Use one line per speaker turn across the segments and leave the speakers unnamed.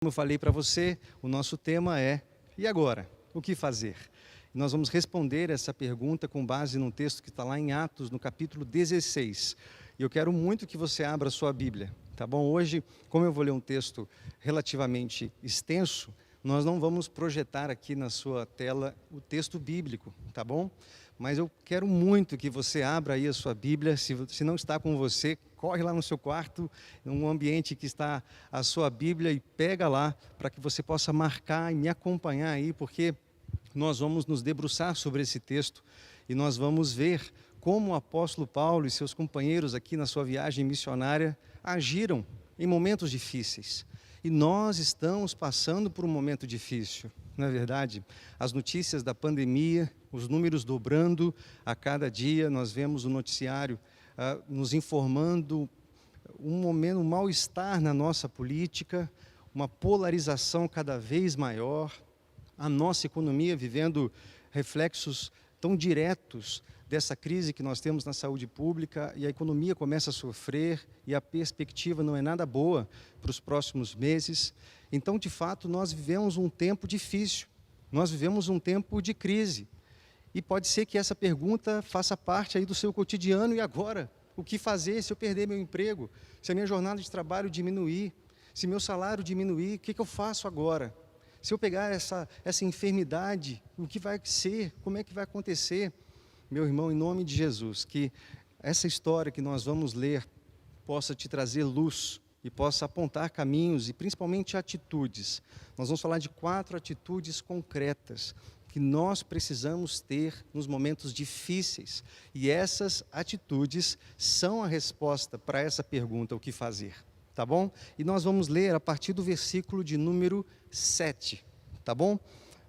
Como eu falei para você, o nosso tema é: e agora? O que fazer? Nós vamos responder essa pergunta com base num texto que está lá em Atos, no capítulo 16. E eu quero muito que você abra a sua Bíblia, tá bom? Hoje, como eu vou ler um texto relativamente extenso, nós não vamos projetar aqui na sua tela o texto bíblico, tá bom? Mas eu quero muito que você abra aí a sua Bíblia. Se não está com você, corre lá no seu quarto, num ambiente que está a sua Bíblia, e pega lá para que você possa marcar e me acompanhar aí, porque nós vamos nos debruçar sobre esse texto e nós vamos ver como o apóstolo Paulo e seus companheiros aqui na sua viagem missionária agiram em momentos difíceis. E nós estamos passando por um momento difícil, não é verdade? As notícias da pandemia, os números dobrando a cada dia, nós vemos o noticiário nos informando um mal-estar na nossa política, uma polarização cada vez maior, a nossa economia vivendo reflexos tão diretos dessa crise que nós temos na saúde pública, e a economia começa a sofrer e a perspectiva não é nada boa para os próximos meses. Então, de fato, nós vivemos um tempo difícil, nós vivemos um tempo de crise. E pode ser que essa pergunta faça parte aí do seu cotidiano: e agora? O que fazer se eu perder meu emprego? Se a minha jornada de trabalho diminuir? Se meu salário diminuir? O que eu faço agora? Se eu pegar essa enfermidade, o que vai ser? Como é que vai acontecer? Meu irmão, em nome de Jesus, que essa história que nós vamos ler possa te trazer luz e possa apontar caminhos e principalmente atitudes. Nós vamos falar de 4 atitudes concretas que nós precisamos ter nos momentos difíceis. E essas atitudes são a resposta para essa pergunta: o que fazer? Tá bom? E nós vamos ler a partir do versículo de número 7, tá bom?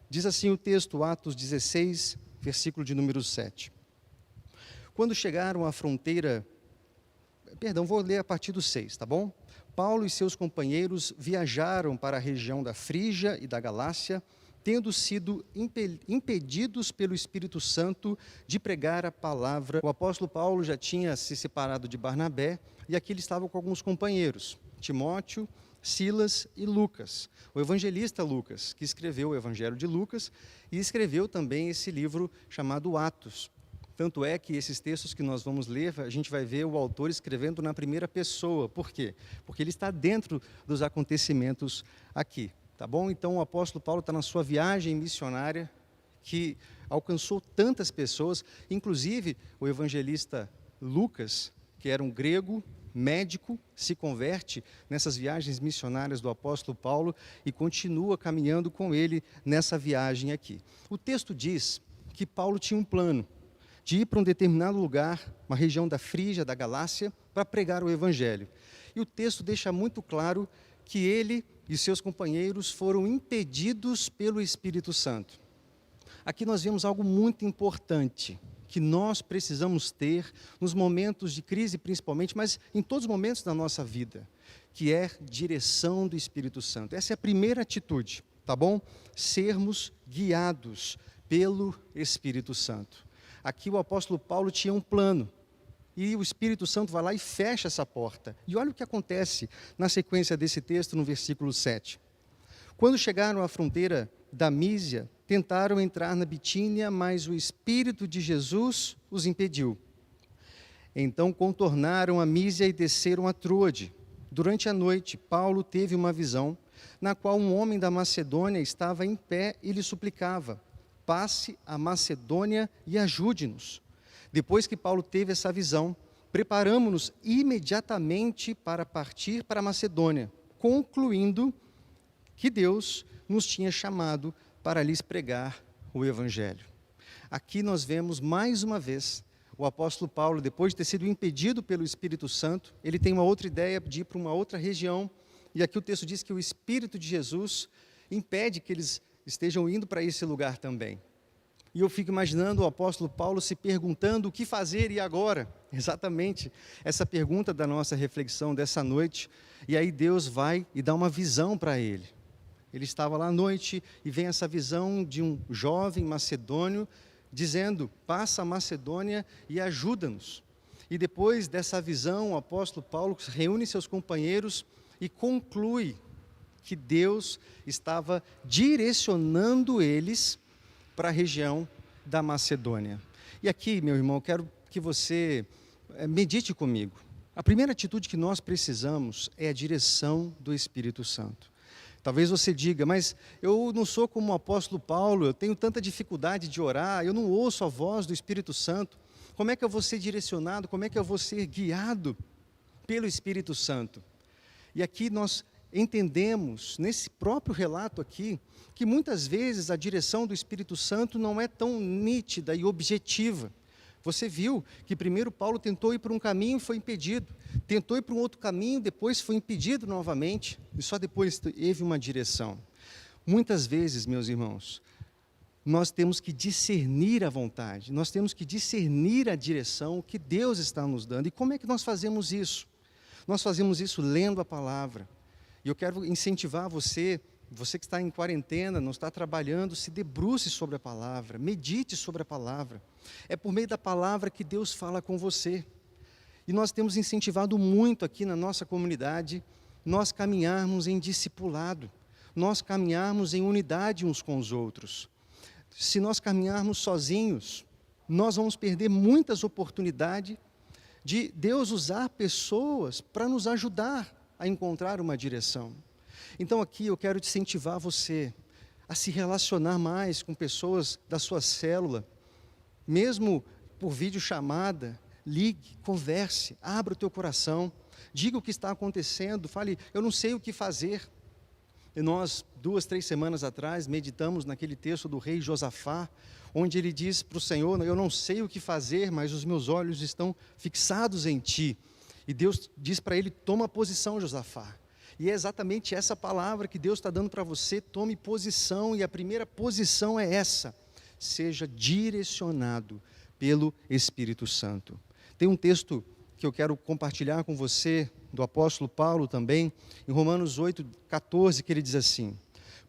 Diz assim o texto, Atos 16, versículo de número 7. Quando chegaram à fronteira... vou ler a partir do 6, tá bom? Paulo e seus companheiros viajaram para a região da Frígia e da Galácia, tendo sido impedidos pelo Espírito Santo de pregar a palavra. O apóstolo Paulo já tinha se separado de Barnabé, e aqui ele estava com alguns companheiros, Timóteo, Silas e Lucas, o evangelista Lucas, que escreveu o Evangelho de Lucas e escreveu também esse livro chamado Atos. Tanto é que esses textos que nós vamos ler, a gente vai ver o autor escrevendo na primeira pessoa. Por quê? Porque ele está dentro dos acontecimentos aqui. Tá bom? Então o apóstolo Paulo está na sua viagem missionária, que alcançou tantas pessoas, inclusive o evangelista Lucas, que era um grego, médico, se converte nessas viagens missionárias do apóstolo Paulo e continua caminhando com ele nessa viagem aqui. O texto diz que Paulo tinha um plano de ir para um determinado lugar, uma região da Frígia, da Galácia, para pregar o evangelho. E o texto deixa muito claro que ele e seus companheiros foram impedidos pelo Espírito Santo. Aqui nós vemos algo muito importante que nós precisamos ter nos momentos de crise principalmente, mas em todos os momentos da nossa vida, que é direção do Espírito Santo. Essa é a primeira atitude, tá bom? Sermos guiados pelo Espírito Santo. Aqui o apóstolo Paulo tinha um plano, e o Espírito Santo vai lá e fecha essa porta. E olha o que acontece na sequência desse texto, no versículo 7. Quando chegaram à fronteira da Mísia, tentaram entrar na Bitínia, mas o Espírito de Jesus os impediu. Então contornaram a Mísia e desceram a Troade. Durante a noite, Paulo teve uma visão, na qual um homem da Macedônia estava em pé e lhe suplicava: passe a Macedônia e ajude-nos. Depois que Paulo teve essa visão, preparamos-nos imediatamente para partir para a Macedônia, concluindo que Deus nos tinha chamado para lhes pregar o Evangelho. Aqui nós vemos mais uma vez o apóstolo Paulo, depois de ter sido impedido pelo Espírito Santo, ele tem uma outra ideia de ir para uma outra região, e aqui o texto diz que o Espírito de Jesus impede que eles estejam indo para esse lugar também. E eu fico imaginando o apóstolo Paulo se perguntando: o que fazer e agora? Exatamente essa pergunta da nossa reflexão dessa noite. E aí Deus vai e dá uma visão para ele. Ele estava lá à noite e vem essa visão de um jovem macedônio dizendo: passa a Macedônia e ajuda-nos. E depois dessa visão, o apóstolo Paulo reúne seus companheiros e conclui que Deus estava direcionando eles para a região da Macedônia. E aqui, meu irmão, eu quero que você medite comigo. A primeira atitude que nós precisamos é a direção do Espírito Santo. Talvez você diga, mas eu não sou como o apóstolo Paulo, eu tenho tanta dificuldade de orar, eu não ouço a voz do Espírito Santo. Como é que eu vou ser direcionado, como é que eu vou ser guiado pelo Espírito Santo? E aqui nós entendemos, nesse próprio relato aqui, que muitas vezes a direção do Espírito Santo não é tão nítida e objetiva. Você viu que primeiro Paulo tentou ir por um caminho e foi impedido, tentou ir por um outro caminho, depois foi impedido novamente, e só depois teve uma direção. Muitas vezes, meus irmãos, nós temos que discernir a vontade, nós temos que discernir a direção que Deus está nos dando. E como é que nós fazemos isso? Nós fazemos isso lendo a palavra. E eu quero incentivar você que está em quarentena, não está trabalhando, se debruce sobre a palavra, medite sobre a palavra. É por meio da palavra que Deus fala com você. E nós temos incentivado muito aqui na nossa comunidade, nós caminharmos em discipulado, nós caminharmos em unidade uns com os outros. Se nós caminharmos sozinhos, nós vamos perder muitas oportunidades de Deus usar pessoas para nos ajudar a encontrar uma direção. Então aqui eu quero incentivar você a se relacionar mais com pessoas da sua célula, mesmo por videochamada, ligue, converse, abra o teu coração, diga o que está acontecendo, fale, eu não sei o que fazer. E nós, 2, 3 semanas atrás, meditamos naquele texto do rei Josafá, onde ele diz para o Senhor, eu não sei o que fazer, mas os meus olhos estão fixados em Ti. E Deus diz para ele, toma posição, Josafá. E é exatamente essa palavra que Deus está dando para você, tome posição, e a primeira posição é essa, seja direcionado pelo Espírito Santo. Tem um texto que eu quero compartilhar com você, do apóstolo Paulo também, em Romanos 8,14, que ele diz assim,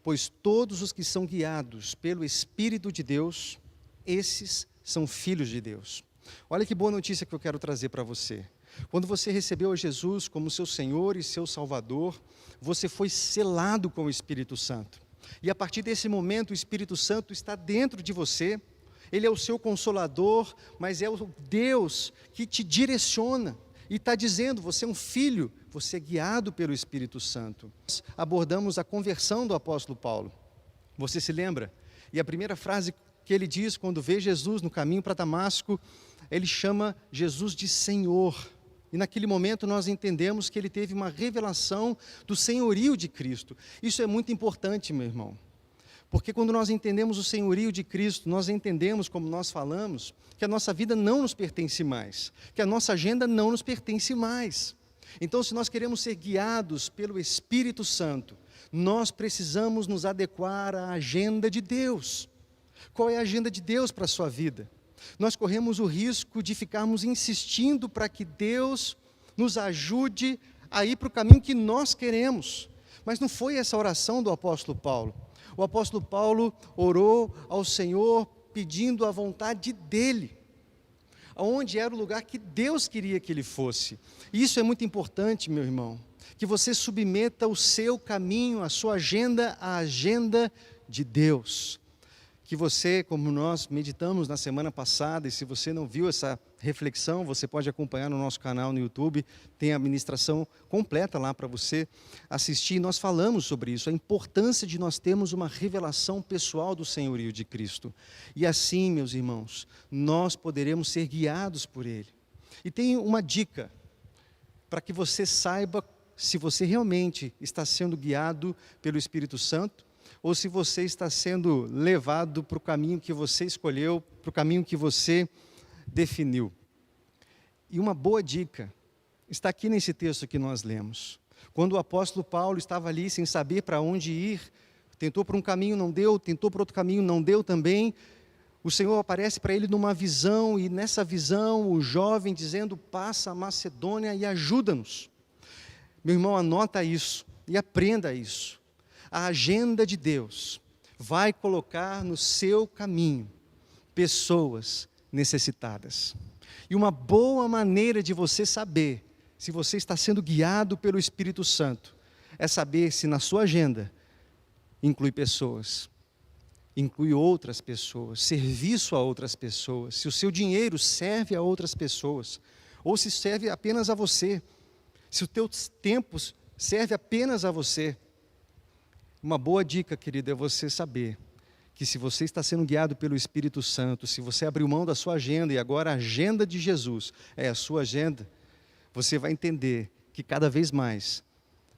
pois todos os que são guiados pelo Espírito de Deus, esses são filhos de Deus. Olha que boa notícia que eu quero trazer para você. Quando você recebeu a Jesus como seu Senhor e seu Salvador, você foi selado com o Espírito Santo. E a partir desse momento, o Espírito Santo está dentro de você, ele é o seu consolador, mas é o Deus que te direciona e está dizendo, você é um filho, você é guiado pelo Espírito Santo. Nós abordamos a conversão do apóstolo Paulo, você se lembra? E a primeira frase que ele diz quando vê Jesus no caminho para Damasco, ele chama Jesus de Senhor. E naquele momento nós entendemos que ele teve uma revelação do senhorio de Cristo. Isso é muito importante, meu irmão. Porque quando nós entendemos o senhorio de Cristo, nós entendemos, como nós falamos, que a nossa vida não nos pertence mais, que a nossa agenda não nos pertence mais. Então, se nós queremos ser guiados pelo Espírito Santo, nós precisamos nos adequar à agenda de Deus. Qual é a agenda de Deus para a sua vida? Nós corremos o risco de ficarmos insistindo para que Deus nos ajude a ir para o caminho que nós queremos. Mas não foi essa a oração do apóstolo Paulo. O apóstolo Paulo orou ao Senhor pedindo a vontade dEle, aonde era o lugar que Deus queria que ele fosse. E isso é muito importante, meu irmão, que você submeta o seu caminho, a sua agenda, à agenda de Deus. Que você, como nós meditamos na semana passada, e se você não viu essa reflexão, você pode acompanhar no nosso canal no YouTube, tem a ministração completa lá para você assistir. Nós falamos sobre isso, a importância de nós termos uma revelação pessoal do senhorio de Cristo. E assim, meus irmãos, nós poderemos ser guiados por Ele. E tem uma dica, para que você saiba se você realmente está sendo guiado pelo Espírito Santo, ou se você está sendo levado para o caminho que você escolheu, para o caminho que você definiu. E uma boa dica está aqui nesse texto que nós lemos. Quando o apóstolo Paulo estava ali sem saber para onde ir, tentou por um caminho, não deu, tentou por outro caminho, não deu também, o Senhor aparece para ele numa visão, e nessa visão o jovem dizendo, passa a Macedônia e ajuda-nos. Meu irmão, anota isso e aprenda isso. A agenda de Deus vai colocar no seu caminho pessoas necessitadas. E uma boa maneira de você saber se você está sendo guiado pelo Espírito Santo é saber se na sua agenda inclui pessoas, inclui outras pessoas, serviço a outras pessoas, se o seu dinheiro serve a outras pessoas, ou se serve apenas a você, se o teu tempo serve apenas a você. Uma boa dica, querido, é você saber que se você está sendo guiado pelo Espírito Santo, se você abriu mão da sua agenda e agora a agenda de Jesus é a sua agenda, você vai entender que cada vez mais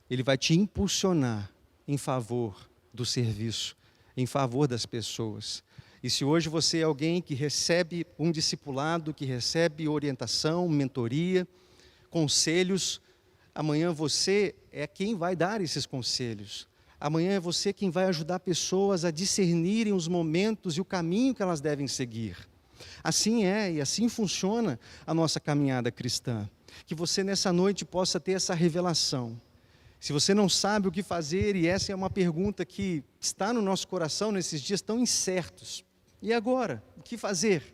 Ele vai te impulsionar em favor do serviço, em favor das pessoas. E se hoje você é alguém que recebe um discipulado, que recebe orientação, mentoria, conselhos, amanhã você é quem vai dar esses conselhos. Amanhã é você quem vai ajudar pessoas a discernirem os momentos e o caminho que elas devem seguir. Assim é e assim funciona a nossa caminhada cristã. Que você nessa noite possa ter essa revelação. Se você não sabe o que fazer, e essa é uma pergunta que está no nosso coração nesses dias tão incertos. E agora? O que fazer?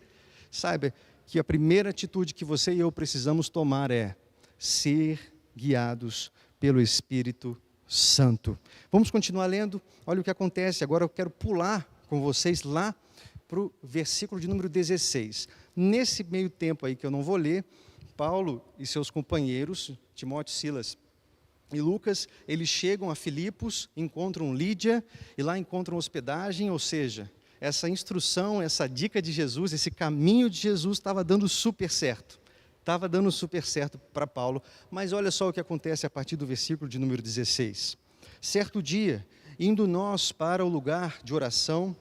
Saiba que a primeira atitude que você e eu precisamos tomar é ser guiados pelo Espírito Santo. Vamos continuar lendo? Olha o que acontece. Agora eu quero pular com vocês lá para o versículo de número 16. Nesse meio tempo aí que eu não vou ler, Paulo e seus companheiros, Timóteo, Silas e Lucas, eles chegam a Filipos, encontram Lídia e lá encontram hospedagem, ou seja, essa instrução, essa dica de Jesus, esse caminho de Jesus estava dando super certo. Estava dando super certo para Paulo, mas olha só o que acontece a partir do versículo de número 16. Certo dia, indo nós para o lugar de oração,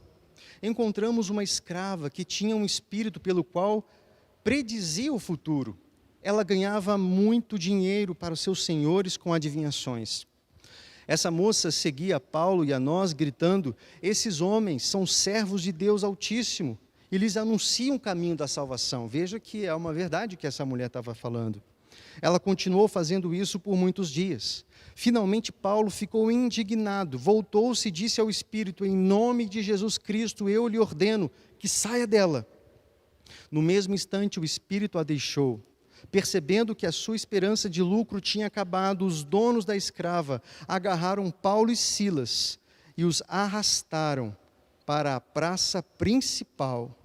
encontramos uma escrava que tinha um espírito pelo qual predizia o futuro. Ela ganhava muito dinheiro para os seus senhores com adivinhações. Essa moça seguia a Paulo e a nós, gritando: esses homens são servos de Deus Altíssimo, e lhes anunciam o caminho da salvação. Veja que é uma verdade que essa mulher estava falando. Ela continuou fazendo isso por muitos dias. Finalmente Paulo ficou indignado, voltou-se e disse ao Espírito: em nome de Jesus Cristo eu lhe ordeno que saia dela. No mesmo instante o Espírito a deixou. Percebendo que a sua esperança de lucro tinha acabado, os donos da escrava agarraram Paulo e Silas e os arrastaram para a praça principal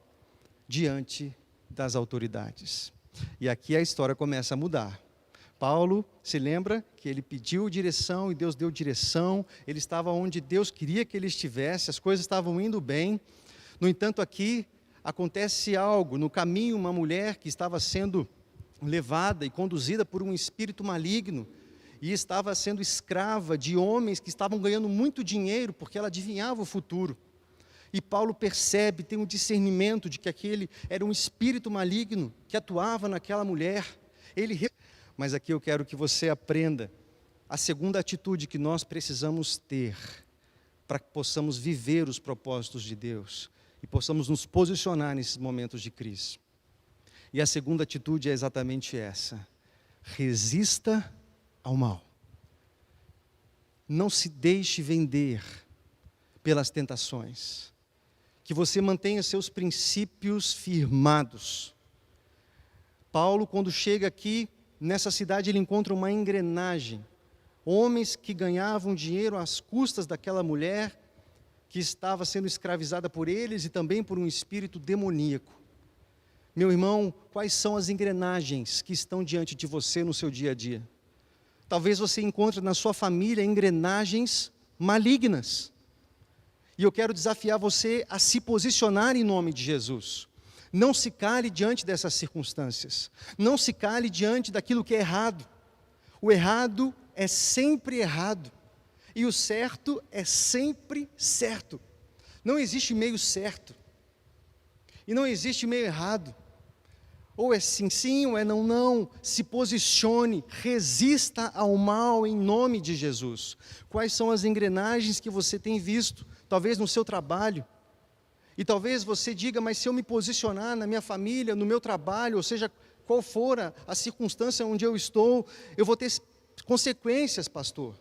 diante das autoridades. E aqui a história começa a mudar. Paulo, se lembra que ele pediu direção e Deus deu direção, ele estava onde Deus queria que ele estivesse, as coisas estavam indo bem. No entanto, aqui acontece algo, no caminho uma mulher que estava sendo levada e conduzida por um espírito maligno e estava sendo escrava de homens que estavam ganhando muito dinheiro porque ela adivinhava o futuro. E Paulo percebe, tem um discernimento de que aquele era um espírito maligno que atuava naquela mulher. Mas aqui eu quero que você aprenda a segunda atitude que nós precisamos ter para que possamos viver os propósitos de Deus e possamos nos posicionar nesses momentos de crise. E a segunda atitude é exatamente essa: resista ao mal. Não se deixe vender pelas tentações. Que você mantenha seus princípios firmados. Paulo, quando chega aqui, nessa cidade, ele encontra uma engrenagem. Homens que ganhavam dinheiro às custas daquela mulher que estava sendo escravizada por eles e também por um espírito demoníaco. Meu irmão, quais são as engrenagens que estão diante de você no seu dia a dia? Talvez você encontre na sua família engrenagens malignas. E eu quero desafiar você a se posicionar em nome de Jesus. Não se cale diante dessas circunstâncias. Não se cale diante daquilo que é errado. O errado é sempre errado. E o certo é sempre certo. Não existe meio certo. E não existe meio errado. Ou é sim, sim, ou é não, não. Se posicione, resista ao mal em nome de Jesus. Quais são as engrenagens que você tem visto? Talvez no seu trabalho. E talvez você diga, mas se eu me posicionar na minha família, no meu trabalho, ou seja, qual for a circunstância onde eu estou, eu vou ter consequências, pastor.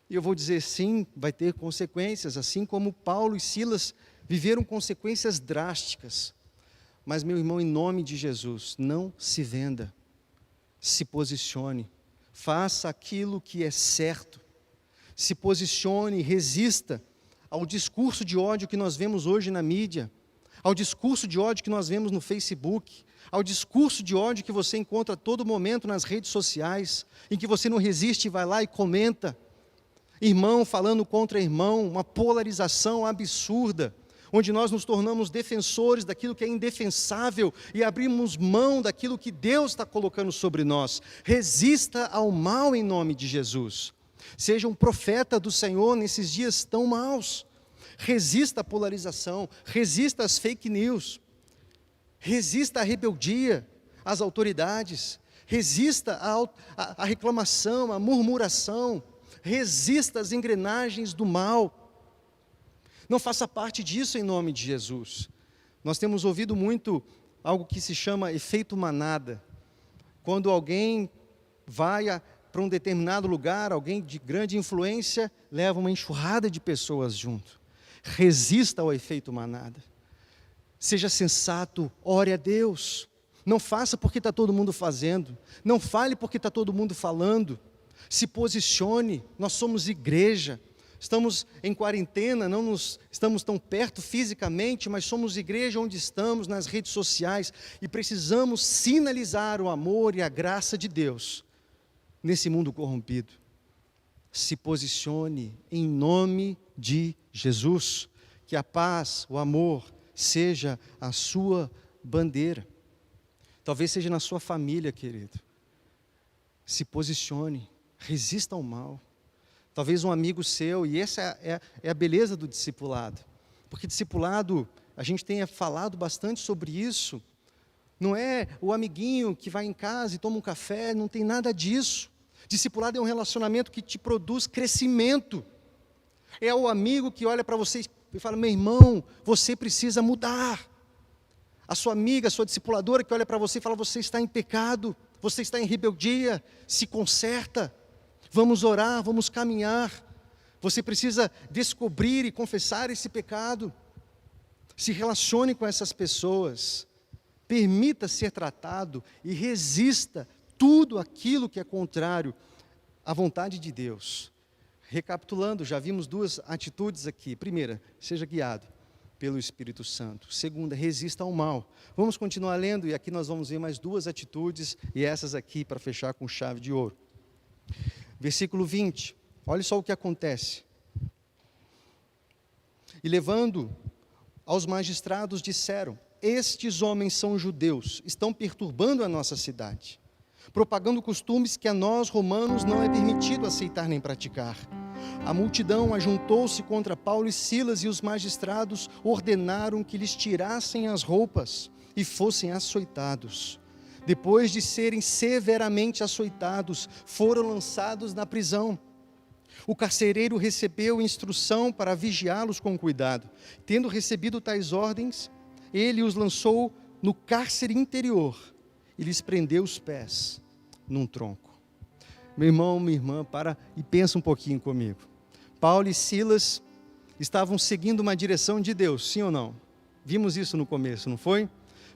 E eu vou dizer, sim, vai ter consequências, assim como Paulo e Silas viveram consequências drásticas. Mas, meu irmão, em nome de Jesus, não se venda, se posicione, faça aquilo que é certo. Se posicione, resista ao discurso de ódio que nós vemos hoje na mídia, ao discurso de ódio que nós vemos no Facebook, ao discurso de ódio que você encontra a todo momento nas redes sociais, em que você não resiste e vai lá e comenta. Irmão falando contra irmão, uma polarização absurda, onde nós nos tornamos defensores daquilo que é indefensável e abrimos mão daquilo que Deus está colocando sobre nós. Resista ao mal em nome de Jesus. Seja um profeta do Senhor nesses dias tão maus. Resista à polarização, resista às fake news, resista à rebeldia, às autoridades, resista à reclamação, à murmuração, resista às engrenagens do mal. Não faça parte disso em nome de Jesus. Nós temos ouvido muito algo que se chama efeito manada. Quando alguém vai para um determinado lugar, alguém de grande influência, leva uma enxurrada de pessoas junto. Resista ao efeito manada. Seja sensato, ore a Deus. Não faça porque está todo mundo fazendo. Não fale porque está todo mundo falando. Se posicione, nós somos igreja. Estamos em quarentena, não estamos tão perto fisicamente, mas somos igreja onde estamos, nas redes sociais, e precisamos sinalizar o amor e a graça de Deus nesse mundo corrompido. Se posicione em nome de Jesus, que a paz, o amor, seja a sua bandeira. Talvez seja na sua família, querido. Se posicione, resista ao mal. Talvez um amigo seu, e essa é a beleza do discipulado, porque discipulado, a gente tenha falado bastante sobre isso, não é o amiguinho que vai em casa e toma um café, não tem nada disso. Discipulado é um relacionamento que te produz crescimento. É o amigo que olha para você e fala: meu irmão, você precisa mudar. A sua amiga, a sua discipuladora que olha para você e fala: você está em pecado, você está em rebeldia, se conserta. Vamos orar, vamos caminhar. Você precisa descobrir e confessar esse pecado. Se relacione com essas pessoas. Permita ser tratado e resista tudo aquilo que é contrário à vontade de Deus. Recapitulando, já vimos duas atitudes aqui. Primeira, seja guiado pelo Espírito Santo. Segunda, resista ao mal. Vamos continuar lendo e aqui nós vamos ver mais duas atitudes e essas aqui para fechar com chave de ouro. Versículo 20, olha só o que acontece. E levando aos magistrados disseram: estes homens são judeus, estão perturbando a nossa cidade, propagando costumes que a nós romanos não é permitido aceitar nem praticar. A multidão ajuntou-se contra Paulo e Silas e os magistrados ordenaram que lhes tirassem as roupas e fossem açoitados. Depois de serem severamente açoitados, foram lançados na prisão. O carcereiro recebeu instrução para vigiá-los com cuidado. Tendo recebido tais ordens, ele os lançou no cárcere interior e lhes prendeu os pés num tronco. Meu irmão, minha irmã, para e pensa um pouquinho comigo. Paulo e Silas estavam seguindo uma direção de Deus, sim ou não? Vimos isso no começo, não foi?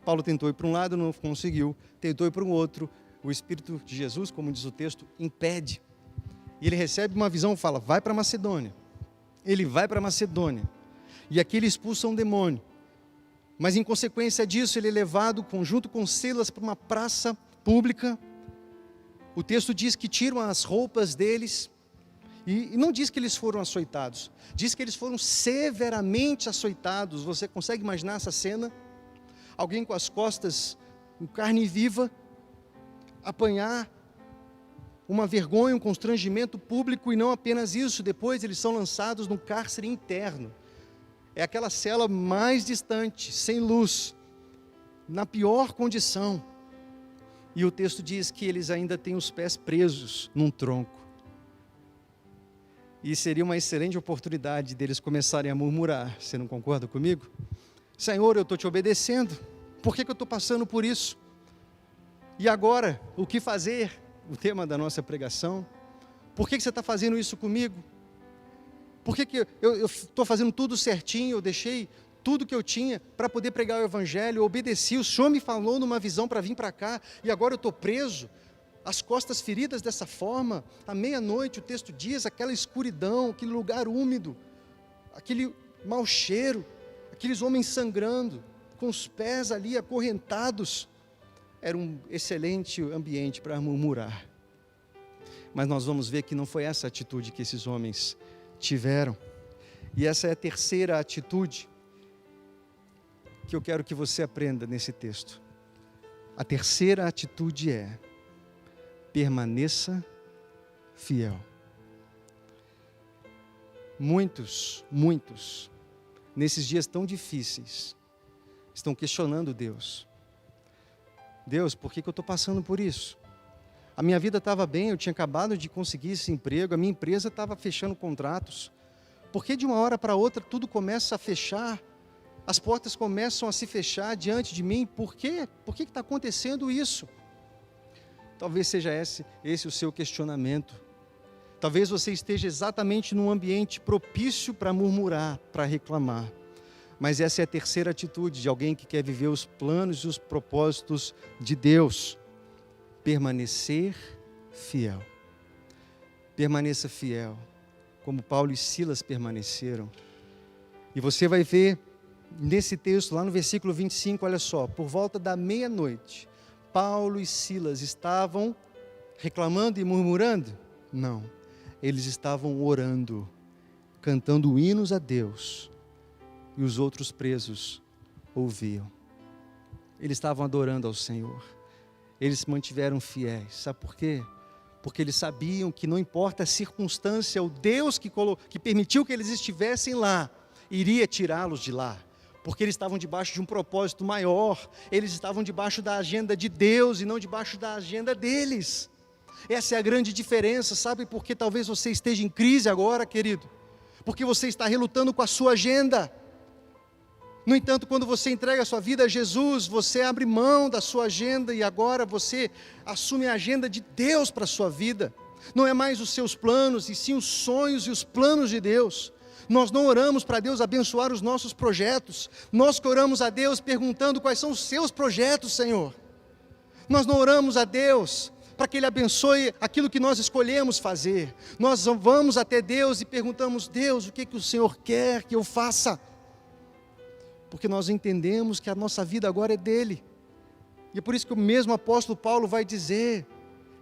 Paulo tentou ir para um lado, não conseguiu, tentou ir para um outro, o Espírito de Jesus, como diz o texto, impede. E ele recebe uma visão e fala: vai para Macedônia. Ele vai para Macedônia, e aqui ele expulsa um demônio. Mas em consequência disso, ele é levado, junto com Silas, para uma praça pública. O texto diz que tiram as roupas deles, e não diz que eles foram açoitados, diz que eles foram severamente açoitados. Você consegue imaginar essa cena? Alguém com as costas em carne viva, apanhar uma vergonha, um constrangimento público, e não apenas isso, depois eles são lançados no cárcere interno. É aquela cela mais distante, sem luz, na pior condição. E o texto diz que eles ainda têm os pés presos num tronco. E seria uma excelente oportunidade deles começarem a murmurar. Você não concorda comigo? Senhor, eu estou te obedecendo, por que eu estou passando por isso? E agora, o que fazer? O tema da nossa pregação. Por que você está fazendo isso comigo? Por que eu estou fazendo tudo certinho, eu deixei tudo que eu tinha para poder pregar o Evangelho, eu obedeci, o Senhor me falou numa visão para vir para cá, e agora eu estou preso? as costas feridas dessa forma, à meia-noite, o texto diz, aquela escuridão, aquele lugar úmido, aquele mau cheiro, aqueles homens sangrando, com os pés ali acorrentados, era um excelente ambiente para murmurar. Mas nós vamos ver que não foi essa atitude que esses homens tiveram. E essa é a terceira atitude que eu quero que você aprenda nesse texto. A terceira atitude é: permaneça fiel. Muitos, nesses dias tão difíceis, estão questionando Deus. Deus, por que eu estou passando por isso? A minha vida estava bem, eu tinha acabado de conseguir esse emprego, a minha empresa estava fechando contratos. Por que de uma hora para outra tudo começa a fechar? As portas começam a se fechar diante de mim? Por quê? Por que está acontecendo isso? Talvez seja esse o seu questionamento. Talvez você esteja exatamente num ambiente propício para murmurar, para reclamar. Mas essa é a terceira atitude de alguém que quer viver os planos e os propósitos de Deus. Permanecer fiel. Permaneça fiel, como Paulo e Silas permaneceram. E você vai ver nesse texto, lá no versículo 25, olha só, por volta da meia-noite, Paulo e Silas estavam reclamando e murmurando? Não, eles estavam orando, cantando hinos a Deus, e os outros presos ouviam. Eles estavam adorando ao Senhor, eles se mantiveram fiéis. Sabe por quê? Porque eles sabiam que não importa a circunstância, o Deus que permitiu que eles estivessem lá, iria tirá-los de lá, porque eles estavam debaixo de um propósito maior, eles estavam debaixo da agenda de Deus e não debaixo da agenda deles. Essa é a grande diferença, sabe? Porque talvez você esteja em crise agora, querido, porque você está relutando com a sua agenda. No entanto, quando você entrega a sua vida a Jesus, você abre mão da sua agenda e agora você assume a agenda de Deus para a sua vida. Não é mais os seus planos, e sim os sonhos e os planos de Deus. Nós não oramos para Deus abençoar os nossos projetos, nós que oramos a Deus perguntando quais são os seus projetos, Senhor. Nós não oramos a Deus para que Ele abençoe aquilo que nós escolhemos fazer. Nós vamos até Deus e perguntamos: Deus, o que o Senhor quer que eu faça? Porque nós entendemos que a nossa vida agora é dEle. E é por isso que o mesmo apóstolo Paulo vai dizer: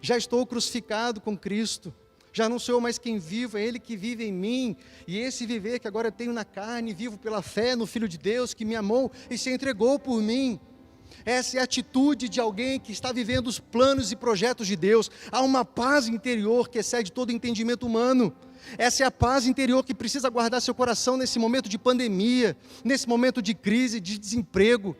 já estou crucificado com Cristo, já não sou eu mais quem vivo, é Ele que vive em mim, e esse viver que agora eu tenho na carne, vivo pela fé no Filho de Deus, que me amou e se entregou por mim. Essa é a atitude de alguém que está vivendo os planos e projetos de Deus. Há uma paz interior que excede todo entendimento humano. Essa é a paz interior que precisa guardar seu coração nesse momento de pandemia, nesse momento de crise, de desemprego,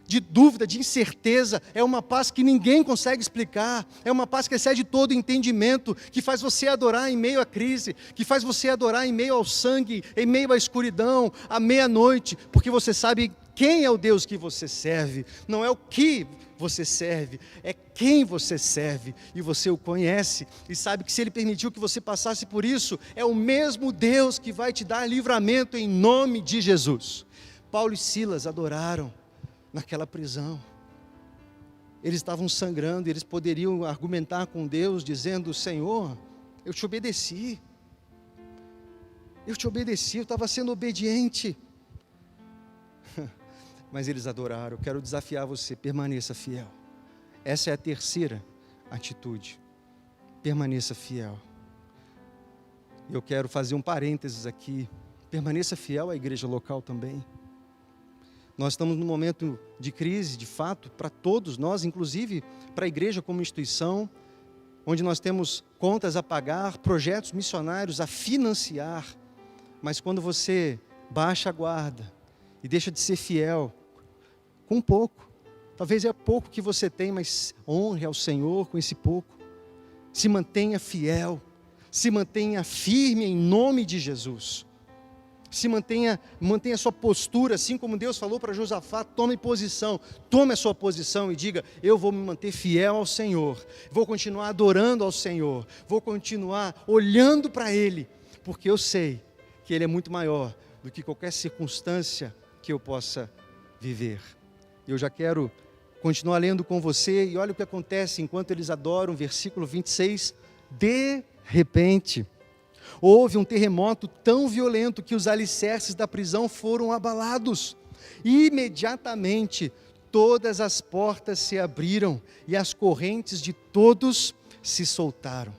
de dúvida, de incerteza. É uma paz que ninguém consegue explicar, é uma paz que excede todo entendimento, que faz você adorar em meio à crise, que faz você adorar em meio ao sangue, em meio à escuridão, à meia-noite, porque você sabe quem é o Deus que você serve. Não é o que você serve, é quem você serve, e você o conhece, e sabe que se Ele permitiu que você passasse por isso, é o mesmo Deus que vai te dar livramento em nome de Jesus. Paulo e Silas adoraram naquela prisão, eles estavam sangrando, eles poderiam argumentar com Deus, dizendo: Senhor, eu te obedeci, eu estava sendo obediente, mas eles adoraram. Eu quero desafiar você: permaneça fiel. Essa é a terceira atitude, permaneça fiel. Eu quero fazer um parênteses aqui, permaneça fiel à igreja local também. Nós estamos num momento de crise, de fato, para todos nós, inclusive para a igreja como instituição, onde nós temos contas a pagar, projetos missionários a financiar, mas quando você baixa a guarda e deixa de ser fiel, com pouco, talvez é pouco que você tem, mas honre ao Senhor com esse pouco, se mantenha fiel, se mantenha firme em nome de Jesus, mantenha a sua postura, assim como Deus falou para Josafá: tome posição, tome a sua posição e diga: eu vou me manter fiel ao Senhor, vou continuar adorando ao Senhor, vou continuar olhando para Ele, porque eu sei que Ele é muito maior do que qualquer circunstância que eu possa viver. Eu já quero continuar lendo com você, e olha o que acontece enquanto eles adoram, versículo 26, de repente, houve um terremoto tão violento que os alicerces da prisão foram abalados. Imediatamente, todas as portas se abriram e as correntes de todos se soltaram.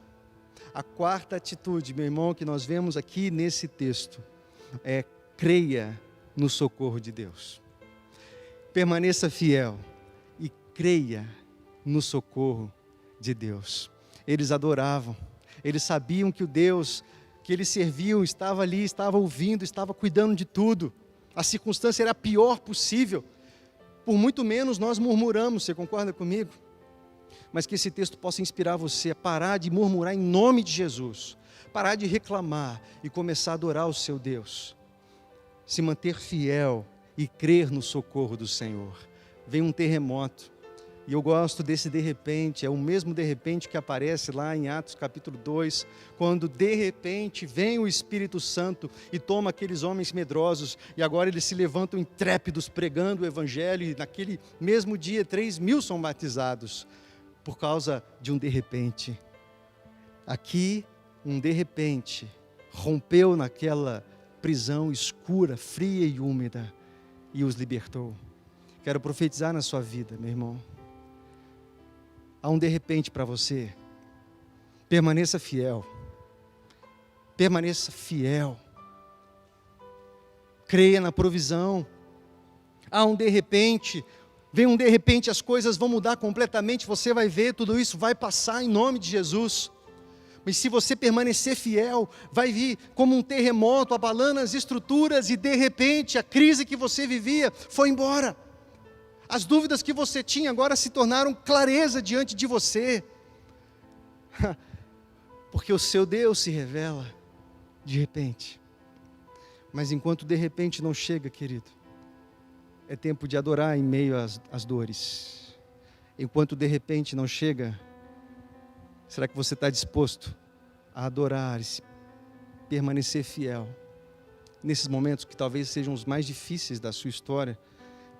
A quarta atitude, meu irmão, que nós vemos aqui nesse texto, é creia no socorro de Deus. Permaneça fiel e creia no socorro de Deus. Eles adoravam, eles sabiam que o Deus que eles serviam estava ali, estava ouvindo, estava cuidando de tudo. A circunstância era a pior possível. Por muito menos nós murmuramos, você concorda comigo? Mas que esse texto possa inspirar você a parar de murmurar em nome de Jesus, parar de reclamar e começar a adorar o seu Deus. Se manter fiel e crer no socorro do Senhor. Vem um terremoto. E eu gosto desse de repente, é o mesmo de repente que aparece lá em Atos capítulo 2, quando de repente vem o Espírito Santo e toma aqueles homens medrosos, e agora eles se levantam intrépidos pregando o Evangelho, e naquele mesmo dia 3.000 são batizados, por causa de um de repente. Aqui, um de repente, rompeu naquela prisão escura, fria e úmida, e os libertou. Quero profetizar na sua vida, meu irmão. Há um de repente para você. Permaneça fiel. Permaneça fiel. Creia na provisão. Há um de repente. Vem um de repente, as coisas vão mudar completamente. Você vai ver, tudo isso vai passar em nome de Jesus. Mas se você permanecer fiel, vai vir como um terremoto, abalando as estruturas, e de repente a crise que você vivia foi embora. As dúvidas que você tinha agora se tornaram clareza diante de você. Porque o seu Deus se revela de repente. Mas enquanto de repente não chega, querido, é tempo de adorar em meio às dores. Enquanto de repente não chega, será que você está disposto a adorar e permanecer fiel? Nesses momentos que talvez sejam os mais difíceis da sua história,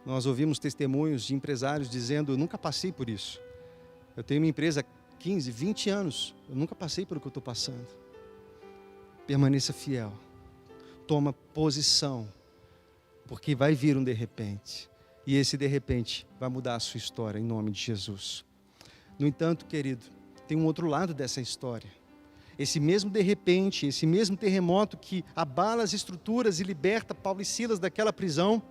nós ouvimos testemunhos de empresários dizendo: eu nunca passei por isso. Eu tenho uma empresa há 15, 20 anos, eu nunca passei pelo que eu estou passando. Permaneça fiel. Toma posição, porque vai vir um de repente. E esse de repente vai mudar a sua história em nome de Jesus. No entanto, querido, tem um outro lado dessa história. Esse mesmo de repente, esse mesmo terremoto que abala as estruturas e liberta Paulo e Silas daquela prisão,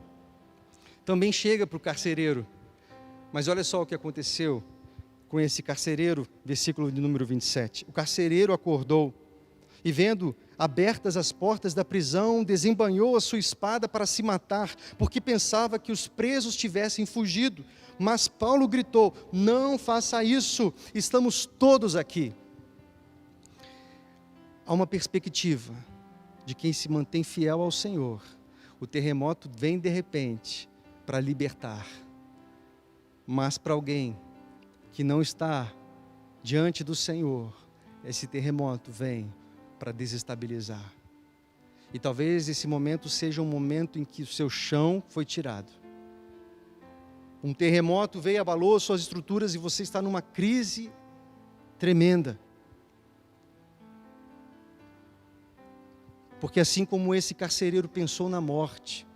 também chega para o carcereiro. Mas olha só o que aconteceu com esse carcereiro, versículo de número 27. O carcereiro acordou e, vendo abertas as portas da prisão, desembainhou a sua espada para se matar, porque pensava que os presos tivessem fugido. Mas Paulo gritou: não faça isso, estamos todos aqui. Há uma perspectiva de quem se mantém fiel ao Senhor. O terremoto vem de repente para libertar, mas para alguém que não está diante do Senhor, esse terremoto vem para desestabilizar. E talvez esse momento seja um momento em que o seu chão foi tirado. Um terremoto veio, abalou suas estruturas e você está numa crise tremenda. Porque assim como esse carcereiro pensou na morte,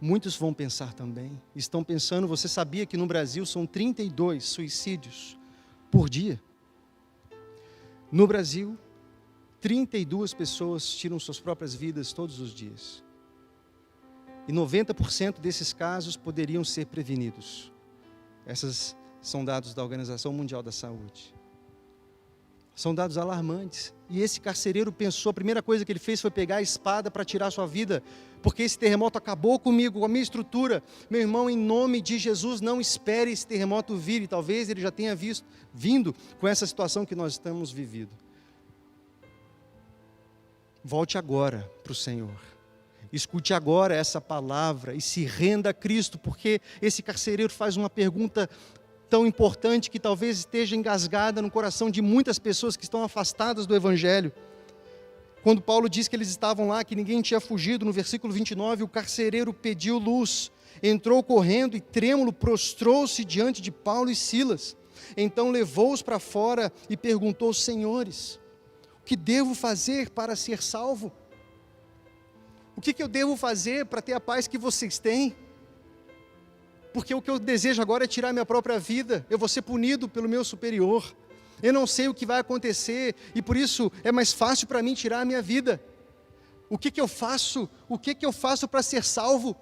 muitos vão pensar também. Estão pensando, você sabia que no Brasil são 32 suicídios por dia? No Brasil, 32 pessoas tiram suas próprias vidas todos os dias. E 90% desses casos poderiam ser prevenidos. Esses são dados da Organização Mundial da Saúde. São dados alarmantes. E esse carcereiro pensou, a primeira coisa que ele fez foi pegar a espada para tirar sua vida, porque esse terremoto acabou comigo, com a minha estrutura. Meu irmão, em nome de Jesus, não espere esse terremoto vir, e talvez ele já tenha vindo com essa situação que nós estamos vivendo. Volte agora para o Senhor. Escute agora essa palavra e se renda a Cristo, porque esse carcereiro faz uma pergunta tão importante que talvez esteja engasgada no coração de muitas pessoas que estão afastadas do Evangelho. Quando Paulo diz que eles estavam lá, que ninguém tinha fugido, no versículo 29, o carcereiro pediu luz, entrou correndo e trêmulo prostrou-se diante de Paulo e Silas. Então levou-os para fora e perguntou: senhores, o que devo fazer para ser salvo? O que eu devo fazer para ter a paz que vocês têm? Porque o que eu desejo agora é tirar minha própria vida, eu vou ser punido pelo meu superior, eu não sei o que vai acontecer, e por isso é mais fácil para mim tirar a minha vida. O que eu faço? O que eu faço para ser salvo?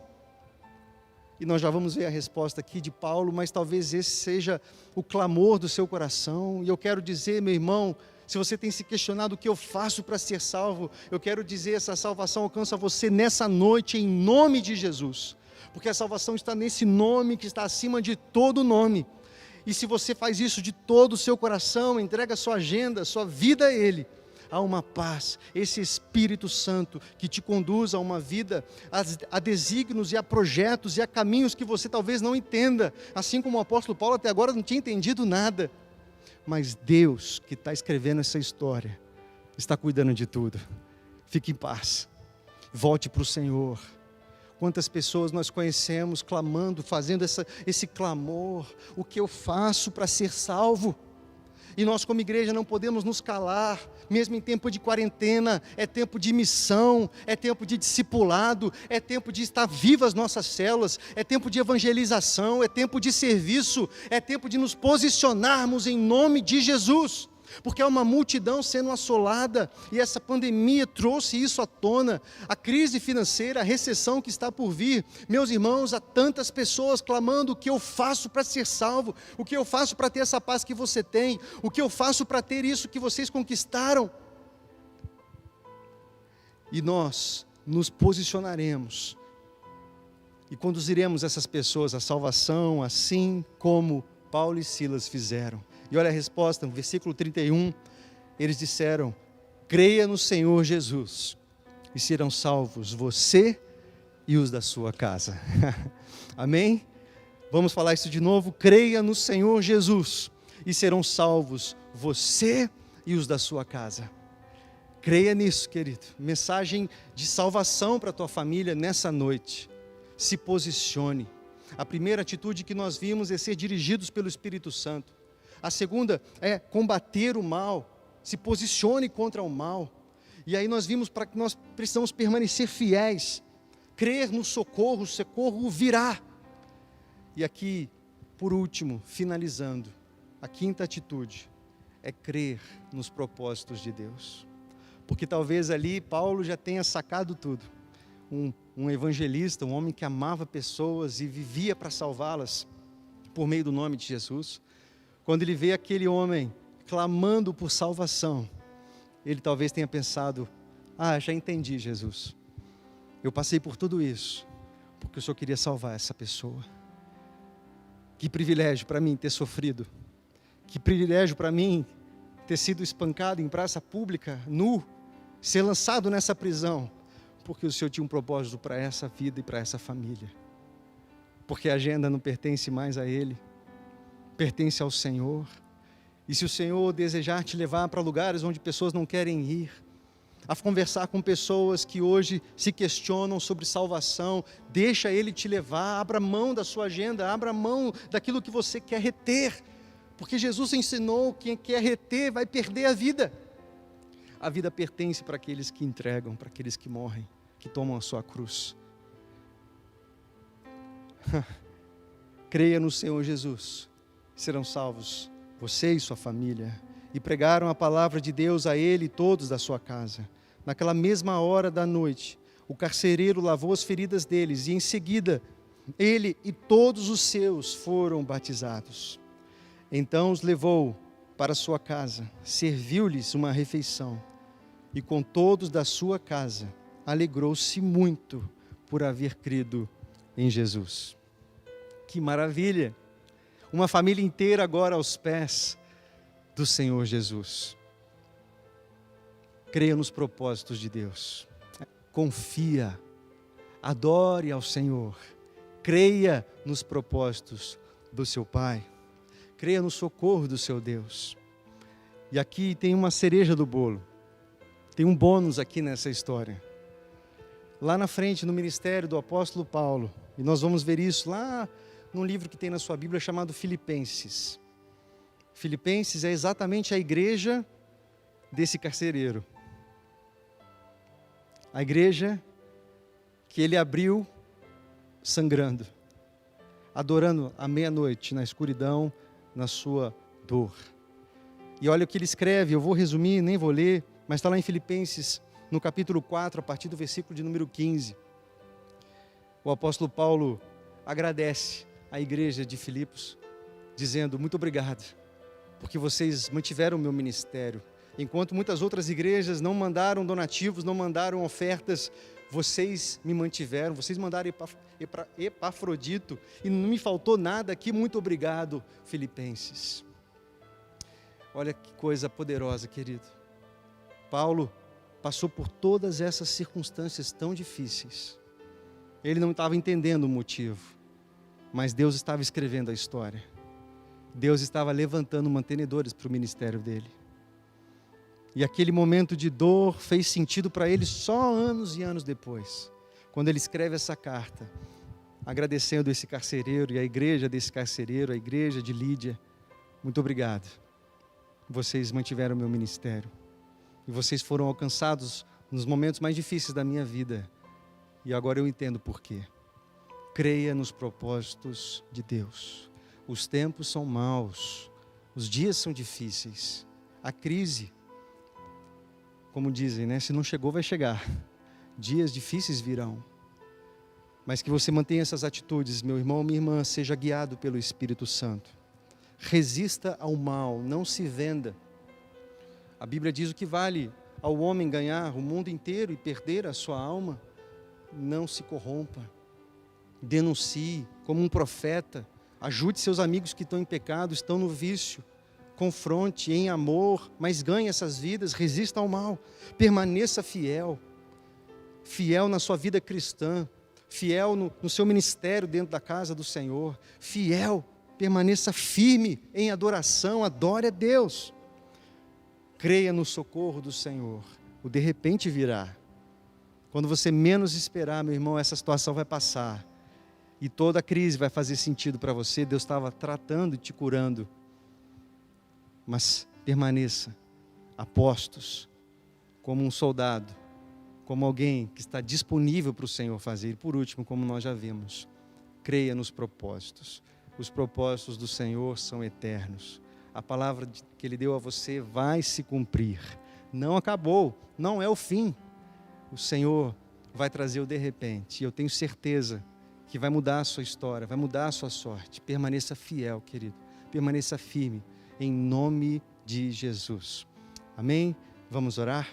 E nós já vamos ver a resposta aqui de Paulo, mas talvez esse seja o clamor do seu coração. E eu quero dizer, meu irmão, se você tem se questionado o que eu faço para ser salvo, eu quero dizer, essa salvação alcança você nessa noite, em nome de Jesus. Porque a salvação está nesse nome que está acima de todo nome. E se você faz isso de todo o seu coração, entrega sua agenda, sua vida a Ele, há uma paz, esse Espírito Santo que te conduz a uma vida, a desígnios e a projetos e a caminhos que você talvez não entenda, assim como o apóstolo Paulo até agora não tinha entendido nada, mas Deus que está escrevendo essa história, está cuidando de tudo. Fique em paz, volte para o Senhor. Quantas pessoas nós conhecemos clamando, fazendo esse clamor: o que eu faço para ser salvo? E nós como igreja não podemos nos calar, mesmo em tempo de quarentena, é tempo de missão, é tempo de discipulado, é tempo de estar vivas as nossas células, é tempo de evangelização, é tempo de serviço, é tempo de nos posicionarmos em nome de Jesus. Porque há uma multidão sendo assolada, e essa pandemia trouxe isso à tona, a crise financeira, a recessão que está por vir. Meus irmãos, há tantas pessoas clamando: o que eu faço para ser salvo? O que eu faço para ter essa paz que você tem? O que eu faço para ter isso que vocês conquistaram? E nós nos posicionaremos e conduziremos essas pessoas à salvação, assim como Paulo e Silas fizeram. E olha a resposta, no versículo 31, eles disseram: creia no Senhor Jesus, e serão salvos você e os da sua casa. Amém? Vamos falar isso de novo: creia no Senhor Jesus, e serão salvos você e os da sua casa. Creia nisso, querido. Mensagem de salvação para a tua família nessa noite. Se posicione. A primeira atitude que nós vimos é ser dirigidos pelo Espírito Santo. A segunda é combater o mal, se posicione contra o mal. E aí nós vimos para que nós precisamos permanecer fiéis, crer no socorro, o socorro virá. E aqui, por último, finalizando, a quinta atitude é crer nos propósitos de Deus. Porque talvez ali Paulo já tenha sacado tudo. Um evangelista, um homem que amava pessoas e vivia para salvá-las por meio do nome de Jesus. Quando ele vê aquele homem clamando por salvação, ele talvez tenha pensado: já entendi, Jesus. Eu passei por tudo isso, porque o Senhor queria salvar essa pessoa. Que privilégio para mim ter sofrido. Que privilégio para mim ter sido espancado em praça pública, nu, ser lançado nessa prisão, porque o Senhor tinha um propósito para essa vida e para essa família. Porque a agenda não pertence mais a Ele, pertence ao Senhor. E se o Senhor desejar te levar para lugares onde pessoas não querem ir, a conversar com pessoas que hoje se questionam sobre salvação, deixa Ele te levar, abra mão da sua agenda, abra mão daquilo que você quer reter, porque Jesus ensinou: quem quer reter vai perder a vida. A vida pertence para aqueles que entregam, para aqueles que morrem, que tomam a sua cruz. Creia no Senhor Jesus, serão salvos você e sua família. E pregaram a palavra de Deus a ele e todos da sua casa. Naquela mesma hora da noite, o carcereiro lavou as feridas deles, e em seguida ele e todos os seus foram batizados. Então os levou para sua casa, serviu-lhes uma refeição, e com todos da sua casa alegrou-se muito por haver crido em Jesus. Que maravilha! Uma família inteira agora aos pés do Senhor Jesus. Creia nos propósitos de Deus. Confia, adore ao Senhor. Creia nos propósitos do seu Pai. Creia no socorro do seu Deus. E aqui tem uma cereja do bolo. Tem um bônus aqui nessa história. Lá na frente, no ministério do apóstolo Paulo, e nós vamos ver isso lá num livro que tem na sua Bíblia chamado Filipenses. Filipenses é exatamente a igreja desse carcereiro. A igreja que ele abriu sangrando, adorando à meia-noite, na escuridão, na sua dor. E olha o que ele escreve, eu vou resumir, nem vou ler, mas está lá em Filipenses, no capítulo 4, a partir do versículo de número 15. O apóstolo Paulo agradece à igreja de Filipos, dizendo: muito obrigado, porque vocês mantiveram o meu ministério. Enquanto muitas outras igrejas não mandaram donativos, não mandaram ofertas, vocês me mantiveram, vocês mandaram Epafrodito, e não me faltou nada aqui, muito obrigado, Filipenses. Olha que coisa poderosa, querido. Paulo passou por todas essas circunstâncias tão difíceis. Ele não estava entendendo o motivo, mas Deus estava escrevendo a história. Deus estava levantando mantenedores para o ministério dele. E aquele momento de dor fez sentido para ele só anos e anos depois, quando ele escreve essa carta, agradecendo esse carcereiro e a igreja desse carcereiro, a igreja de Lídia. Muito obrigado. Vocês mantiveram o meu ministério. E vocês foram alcançados nos momentos mais difíceis da minha vida. E agora eu entendo por quê. Creia nos propósitos de Deus. Os tempos são maus. Os dias são difíceis. A crise, como dizem, né? Se não chegou, vai chegar. Dias difíceis virão. Mas que você mantenha essas atitudes, meu irmão, minha irmã, seja guiado pelo Espírito Santo. Resista ao mal, não se venda. A Bíblia diz: o que vale ao homem ganhar o mundo inteiro e perder a sua alma? Não se corrompa. Denuncie como um profeta. Ajude seus amigos que estão em pecado, estão no vício. Confronte em amor, mas ganhe essas vidas. Resista ao mal. Permaneça fiel. Fiel na sua vida cristã. Fiel no seu ministério dentro da casa do Senhor. Fiel. Permaneça firme em adoração. Adore a Deus. Creia no socorro do Senhor. O de repente virá. Quando você menos esperar, meu irmão, essa situação vai passar. E toda a crise vai fazer sentido para você. Deus estava tratando e te curando. Mas permaneça a postos, como um soldado, como alguém que está disponível para o Senhor fazer. E por último, como nós já vimos, creia nos propósitos. Os propósitos do Senhor são eternos. A palavra que Ele deu a você vai se cumprir. Não acabou, não é o fim. O Senhor vai trazer o de repente. E eu tenho certeza que vai mudar a sua história, vai mudar a sua sorte. Permaneça fiel, querido. Permaneça firme, em nome de Jesus. Amém? Vamos orar?